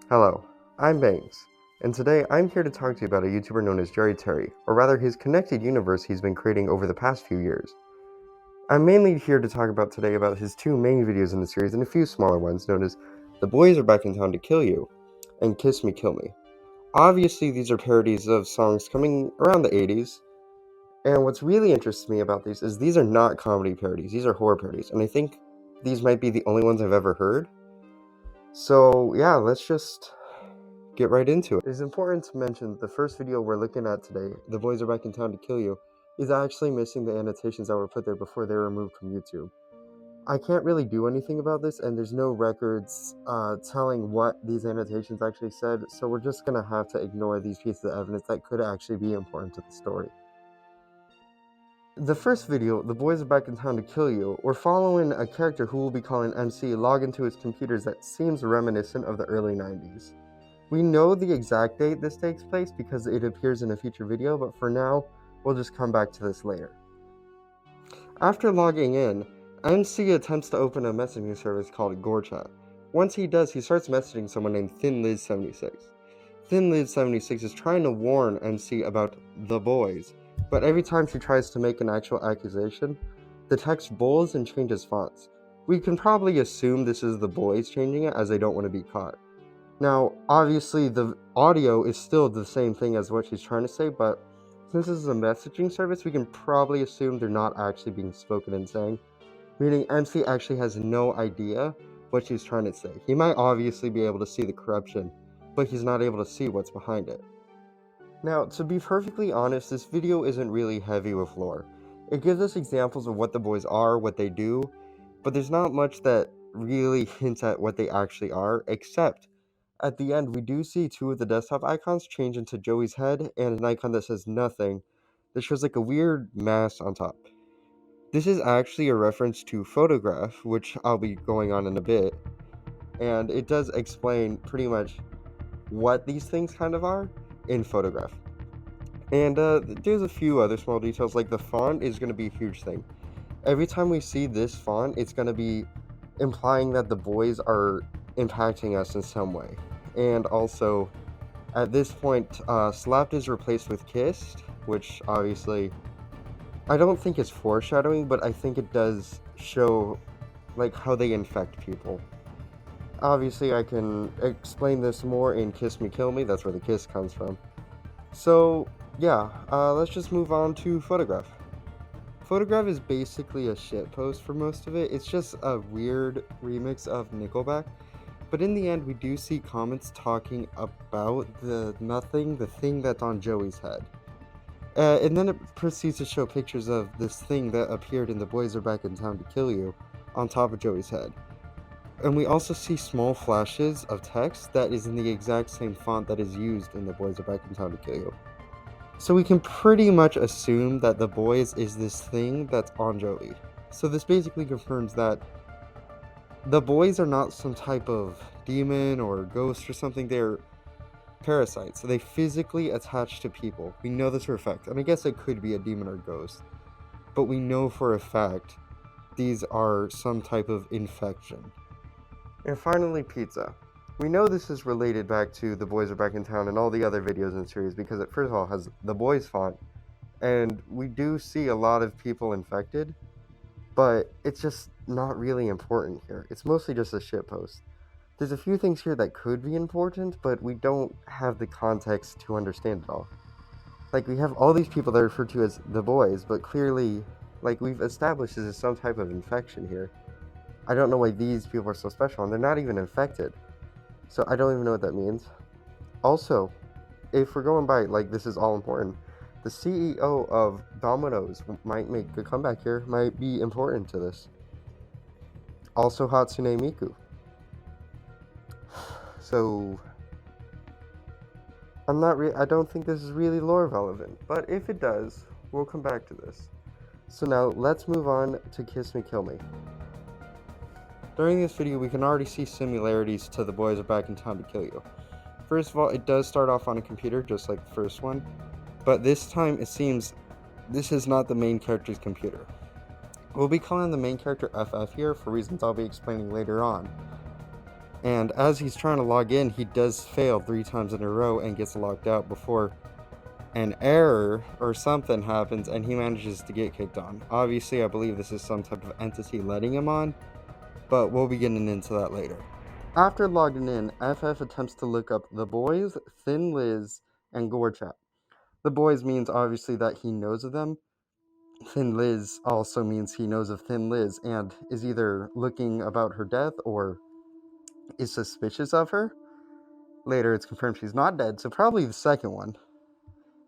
Hello, I'm Banks, and today I'm here to talk to you about a YouTuber known as JerryTerry, or rather his connected universe he's been creating over the past few years. I'm mainly here to talk about today about his two main videos in the series and a few smaller ones known as The Boys Are Back in Town to Kill You and Kiss Me Kill Me. Obviously, these are parodies of songs coming around the 80s, and what's really interests me about these are not comedy parodies, these are horror parodies, and I think these might be the only ones I've ever heard. So yeah, let's just get right into it. It is important to mention that the first video we're looking at today, The Boys Are Back in Town to Kill You, is actually missing the annotations that were put there before they were removed from YouTube. I can't really do anything about this, and there's no records telling what these annotations actually said, so we're just gonna have to ignore these pieces of evidence that could actually be important to the story. The first video, The Boys Are Back in Town to Kill You, we're following a character who we'll be calling MC log into his computers that seems reminiscent of the early 90s. We know the exact date this takes place because it appears in a future video, but for now, we'll just come back to this later. After logging in, MC attempts to open a messaging service called GoreChat. Once he does, he starts messaging someone named ThinLiz76. ThinLiz76 is trying to warn MC about the boys, but every time she tries to make an actual accusation, the text bolds and changes fonts. We can probably assume this is the boys changing it as they don't want to be caught. Now, obviously, the audio is still the same thing as what she's trying to say, but since this is a messaging service, we can probably assume they're not actually being spoken and saying, meaning MC actually has no idea what she's trying to say. He might obviously be able to see the corruption, but he's not able to see what's behind it. Now, to be perfectly honest, this video isn't really heavy with lore. It gives us examples of what the boys are, what they do, but there's not much that really hints at what they actually are, except at the end, we do see two of the desktop icons change into Joey's head and an icon that says nothing that shows like a weird mask on top. This is actually a reference to Photograph, which I'll be going on in a bit, and it does explain pretty much what these things kind of are in Photograph. And there's a few other small details, like the font is going to be a huge thing. Every time we see this font, it's going to be implying that the boys are impacting us in some way. And also, at this point, Slapped is replaced with Kissed, which obviously I don't think is foreshadowing, but I think it does show like how they infect people. Obviously, I can explain this more in Kiss Me Kill Me, that's where the kiss comes from. So yeah, let's just move on to Photograph. Photograph is basically a shitpost for most of it. It's just a weird remix of Nickelback. But in the end, we do see comments talking about the thing that's on Joey's head. And then it proceeds to show pictures of this thing that appeared in The Boys Are Back in Town to Kill You on top of Joey's head. And we also see small flashes of text that is in the exact same font that is used in The Boys Are Back in Town to Kill You. So we can pretty much assume that the boys is this thing that's on Joey. So this basically confirms that the boys are not some type of demon or ghost or something. They're parasites. So they physically attach to people. We know this for a fact. And I guess it could be a demon or ghost. But we know for a fact these are some type of infection. And finally, pizza. We know this is related back to The Boys Are Back in Town and all the other videos in the series because it first of all has the boys font, and we do see a lot of people infected, but it's just not really important here. It's mostly just a shitpost. There's a few things here that could be important, but we don't have the context to understand it all. Like, we have all these people that are referred to as the boys, but clearly, like we've established, this is some type of infection here. I don't know why these people are so special, and they're not even infected. So I don't even know what that means. Also, if we're going by, like, this is all important, the CEO of Domino's might make a comeback here, might be important to this. Also Hatsune Miku. So, I don't think this is really lore relevant, but if it does, we'll come back to this. So now, let's move on to Kiss Me Kill Me. During this video, we can already see similarities to The Boys Are Back in Town to Kill You. First of all, it does start off on a computer, just like the first one, but this time it seems this is not the main character's computer. We'll be calling the main character FF here for reasons I'll be explaining later on. And as he's trying to log in, he does fail 3 times in a row and gets locked out before an error or something happens and he manages to get kicked on. Obviously, I believe this is some type of entity letting him on, but we'll be getting into that later. After logging in, FF attempts to look up the boys, Thin Liz, and Gorchat. The boys means obviously that he knows of them. Thin Liz also means he knows of Thin Liz and is either looking about her death or is suspicious of her. Later, it's confirmed she's not dead, so probably the second one.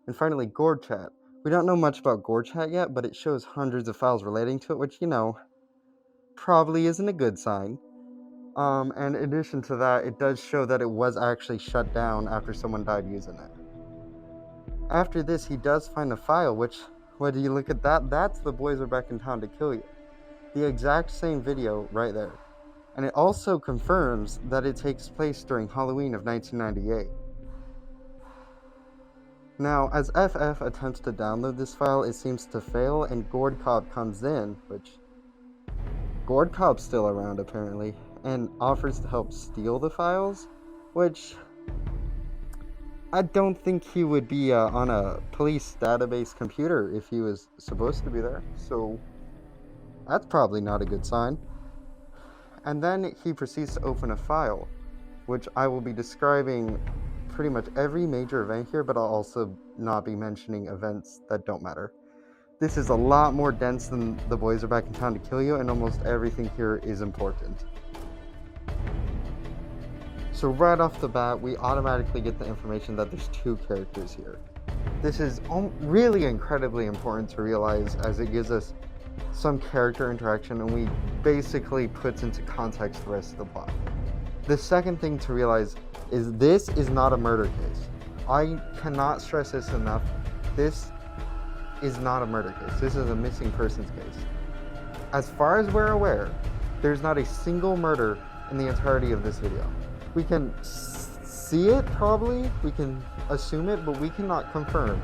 And finally, Gorchat. We don't know much about Gorchat yet, but it shows hundreds of files relating to it, which, probably isn't a good sign. And in addition to that, it does show that it was actually shut down after someone died using it. After this, he does find a file, which, whether you look at that, that's The Boys Are Back in Town to Kill You. The exact same video right there. And it also confirms that it takes place during Halloween of 1998. Now, as FF attempts to download this file, it seems to fail, and Gordcobb comes in, which Gordcobb's still around apparently, and offers to help steal the files, which I don't think he would be on a police database computer if he was supposed to be there, so that's probably not a good sign. And then he proceeds to open a file, which I will be describing pretty much every major event here, but I'll also not be mentioning events that don't matter. This is a lot more dense than The Boys Are Back in Town to Kill You, and almost everything here is important. So right off the bat, we automatically get the information that there's 2 characters here. This is really incredibly important to realize, as it gives us some character interaction and we basically puts into context the rest of the plot. The second thing to realize is this is not a murder case. I cannot stress this enough. This is not a murder case. This is a missing persons case. As far as we're aware, there's not a single murder in the entirety of this video. We can see it probably, we can assume it, but we cannot confirm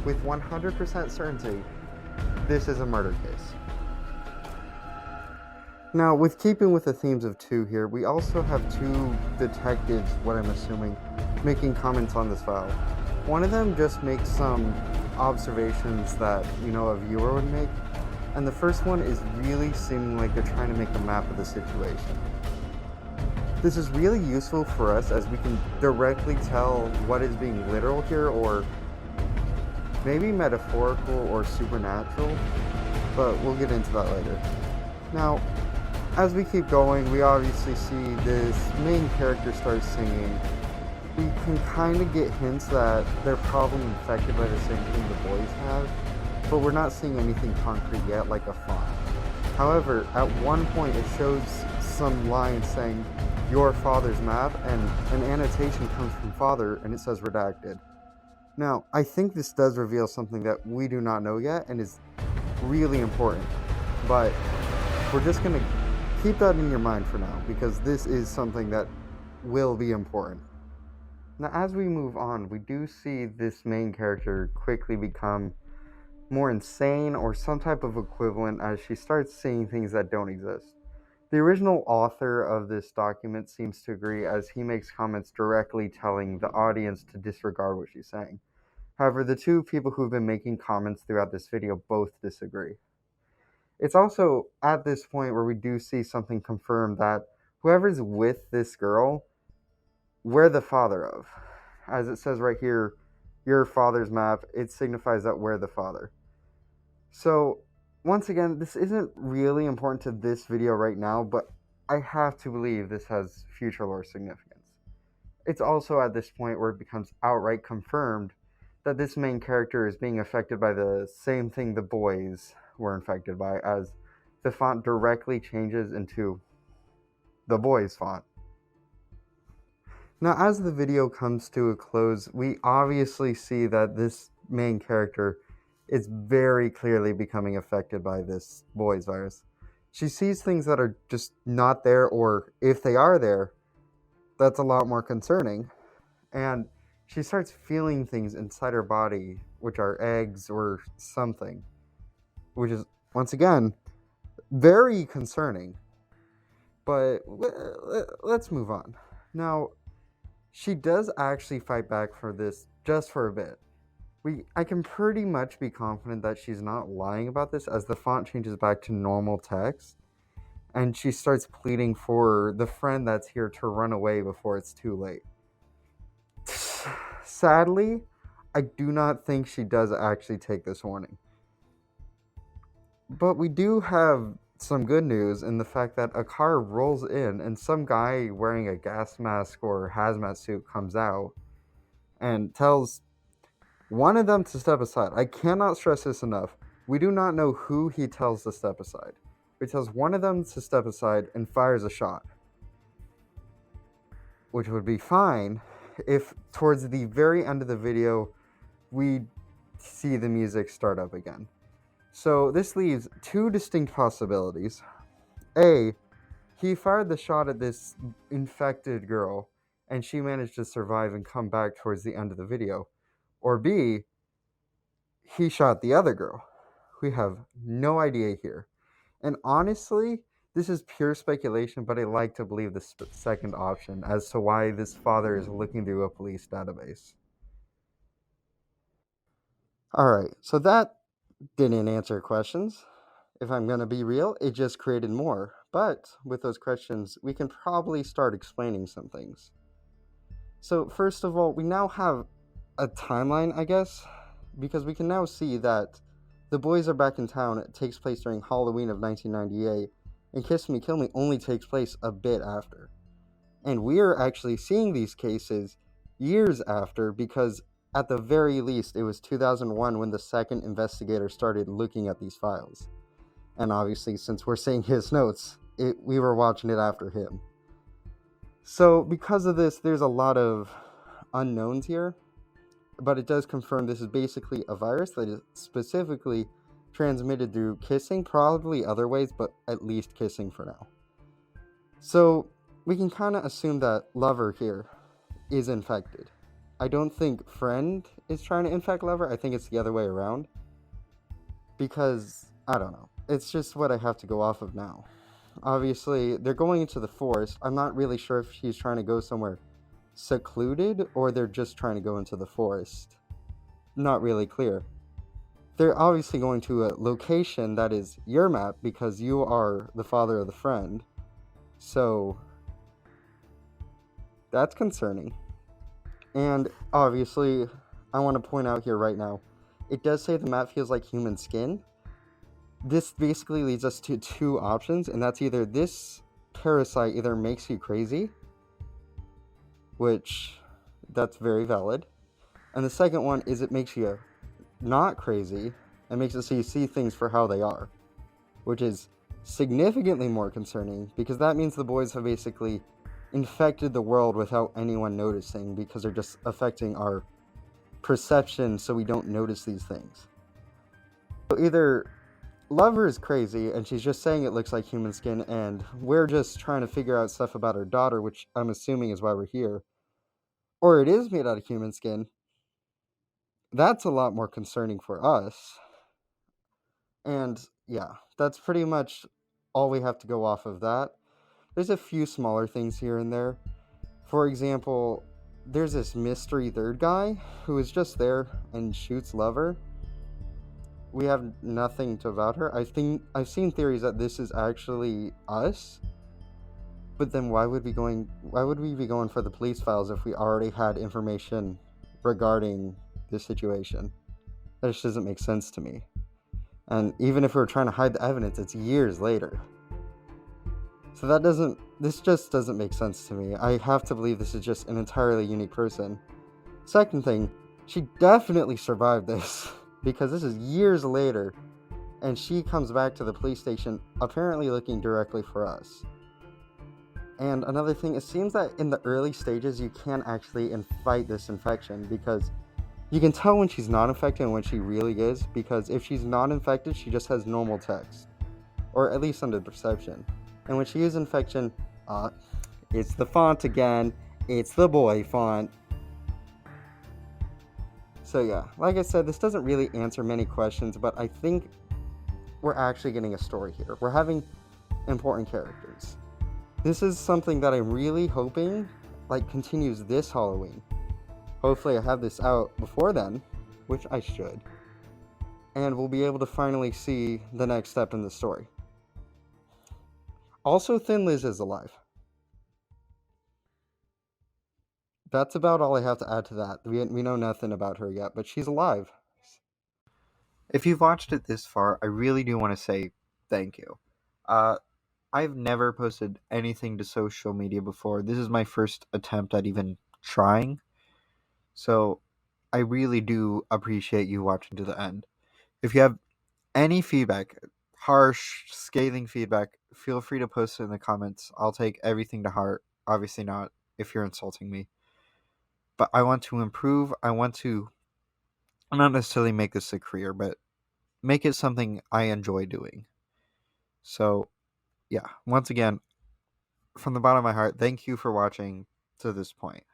with 100% certainty this is a murder case. Now, with keeping with the themes of 2 here, we also have 2 detectives, what I'm assuming, making comments on this file. One of them just makes some observations that, a viewer would make, and the first one is really seeming like they're trying to make a map of the situation. This is really useful for us as we can directly tell what is being literal here or maybe metaphorical or supernatural, but we'll get into that later. Now, as we keep going, we obviously see this main character start singing. We can kind of get hints that they're probably infected by the same thing the boys have, but we're not seeing anything concrete yet, like a font. However, at one point it shows some lines saying, "Your father's map," and an annotation comes from father and it says redacted. Now, I think this does reveal something that we do not know yet and is really important, but we're just going to keep that in your mind for now because this is something that will be important. Now, as we move on, we do see this main character quickly become more insane or some type of equivalent as she starts seeing things that don't exist. The original author of this document seems to agree as he makes comments directly telling the audience to disregard what she's saying. However, the 2 people who've been making comments throughout this video both disagree. It's also at this point where we do see something confirmed that whoever's with this girl, we're the father of. As it says right here, your father's map, it signifies that we're the father. So, once again, this isn't really important to this video right now, but I have to believe this has future lore significance. It's also at this point where it becomes outright confirmed that this main character is being affected by the same thing the boys were infected by, as the font directly changes into the boys font. Now, as the video comes to a close, we obviously see that this main character is very clearly becoming affected by this boys virus. She sees things that are just not there, or if they are there, that's a lot more concerning. And she starts feeling things inside her body, which are eggs or something, which is, once again, very concerning. But let's move on. Now, she does actually fight back for this just for a bit. I can pretty much be confident that she's not lying about this as the font changes back to normal text and she starts pleading for the friend that's here to run away before it's too late. Sadly, I do not think she does actually take this warning. But we do have some good news in the fact that a car rolls in and some guy wearing a gas mask or hazmat suit comes out and tells one of them to step aside. I cannot stress this enough. We do not know who he tells to step aside. He tells one of them to step aside and fires a shot. Which would be fine if towards the very end of the video we see the music start up again. So this leaves two distinct possibilities. A, he fired the shot at this infected girl and she managed to survive and come back towards the end of the video. Or B, he shot the other girl. We have no idea here. And honestly, this is pure speculation, but I like to believe the second option as to why this father is looking through a police database. Alright, so that didn't answer questions. If I'm going to be real, it just created more. But with those questions, we can probably start explaining some things. So first of all, we now have a timeline, I guess, because we can now see that The Boys Are Back in Town. It takes place during Halloween of 1998, and Kiss Me Kill Me only takes place a bit after. And we're actually seeing these cases years after, because at the very least it was 2001 when the second investigator started looking at these files. And obviously, since we're seeing his notes, we were watching it after him. So because of this, there's a lot of unknowns here, but it does confirm this is basically a virus that is specifically transmitted through kissing, probably other ways, but at least kissing for now. So we can kind of assume that Lover here is infected. I don't think Friend is trying to infect Lover. I think it's the other way around. Because, I don't know. It's just what I have to go off of now. Obviously, they're going into the forest. I'm not really sure if he's trying to go somewhere secluded or they're just trying to go into the forest. Not really clear. They're obviously going to a location that is your map because you are the father of the friend. So that's concerning. And obviously, I want to point out here right now, it does say the map feels like human skin. This basically leads us to two options, and that's either this parasite either makes you crazy, which that's very valid, and the second one is it makes you not crazy and makes it so you see things for how they are, which is significantly more concerning because that means the boys have basically infected the world without anyone noticing because they're just affecting our perception so we don't notice these things. So either Lover is crazy and she's just saying it looks like human skin and we're just trying to figure out stuff about her daughter, which I'm assuming is why we're here, or it is made out of human skin. That's a lot more concerning for us. And yeah, that's pretty much all we have to go off of that. There's a few smaller things here and there. For example, there's this mystery third guy who is just there and shoots Lover. We have nothing about her. I think I've seen theories that this is actually us. But then why would we be going for the police files if we already had information regarding this situation? That just doesn't make sense to me. And even if we were trying to hide the evidence, it's years later. So this just doesn't make sense to me. I have to believe this is just an entirely unique person. Second thing, she definitely survived this. Because this is years later, and she comes back to the police station, apparently looking directly for us. And another thing, it seems that in the early stages, you can actually fight this infection, because you can tell when she's not infected and when she really is, because if she's not infected, she just has normal text. Or at least under perception. And when she is infection, it's the font again, it's the boy font. So yeah, like I said, this doesn't really answer many questions, but I think we're actually getting a story here. We're having important characters. This is something that I'm really hoping continues this Halloween. Hopefully I have this out before then, which I should. And we'll be able to finally see the next step in the story. Also, Thin Liz is alive. That's about all I have to add to that. We know nothing about her yet, but she's alive. If you've watched it this far, I really do want to say thank you. Uh, I've never posted anything to social media before. This is my first attempt at even trying. So I really do appreciate you watching to the end. If you have any feedback, harsh, scathing feedback, feel free to post it in the comments. I'll take everything to heart. Obviously not if you're insulting me. But I want to improve. I want to not necessarily make this a career, but make it something I enjoy doing. So, yeah, once again, from the bottom of my heart, thank you for watching to this point.